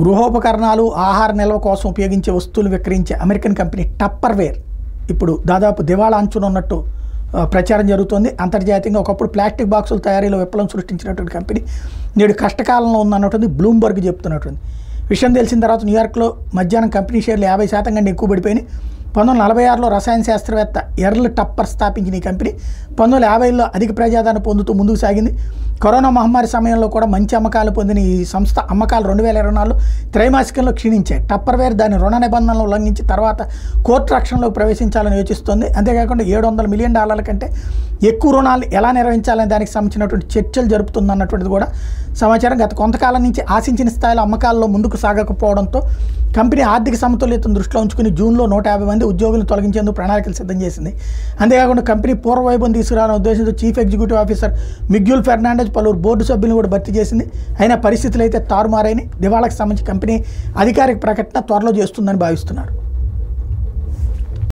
గృహోపకరణాలు, ఆహార నిల్వ కోసం ఉపయోగించే వస్తువులు విక్రయించే అమెరికన్ కంపెనీ టప్పర్వేర్ ఇప్పుడు దాదాపు దివాళా అంచున ఉన్నట్టు ప్రచారం జరుగుతోంది. అంతర్జాతీయంగా ఒకప్పుడు ప్లాస్టిక్ బాక్సుల తయారీలో విప్లవం సృష్టించినటువంటి కంపెనీ నేడు కష్టకాలంలో ఉందన్నటువంటి బ్లూంబర్గ్ చెప్తున్నటువంటి విషయం తెలిసిన తర్వాత న్యూయార్క్లో మధ్యాహ్నం కంపెనీ షేర్లు 50% కంటే ఎక్కువ పడిపోయినాయి. 1946లో రసాయన శాస్త్రవేత్త ఎర్ల్ టప్పర్ స్థాపించిన ఈ కంపెనీ 1950లో అధిక ప్రజాదరణ పొందుతూ ముందుకు సాగింది. కరోనా మహమ్మారి సమయంలో కూడా మంచి అమ్మకాలు పొందిన ఈ సంస్థ అమ్మకాలు 2024లో త్రైమాసికంలో క్షీణించాయి. టప్పర్వేర్ దాని రుణ నిబంధనలు ఉల్లంఘించి తర్వాత కోర్టు రక్షణలోకి ప్రవేశించాలని యోచిస్తోంది. అంతేకాకుండా $700 మిలియన్ కంటే ఎక్కువ రుణాలు ఎలా నిర్వహించాలని దానికి సంబంధించినటువంటి చర్చలు జరుపుతుందన్నటువంటిది కూడా సమాచారం. గత కొంతకాలం నుంచి ఆశించిన స్థాయిలో అమ్మకాల్లో ముందుకు సాగకపోవడంతో కంపెనీ ఆర్థిక సమతుల్యతను దృష్టిలో ఉంచుకుని జూన్లో 150 మంది ఉద్యోగులను తొలగించేందుకు ప్రణాళికలు సిద్ధం చేసింది. అంతేకాకుండా కంపెనీ పూర్వవైభవం తీసుకురావాలనే ఉద్దేశంతో chief executive officer Miguel Fernandez పలువురు బోర్డు సభ్యులను కూడా భర్తీ చేసింది. అయినా పరిస్థితులు అయితే తారుమారైన దివాళాకు సంబంధించి కంపెనీ అధికారిక ప్రకటన త్వరలో చేస్తుందని భావిస్తున్నారు.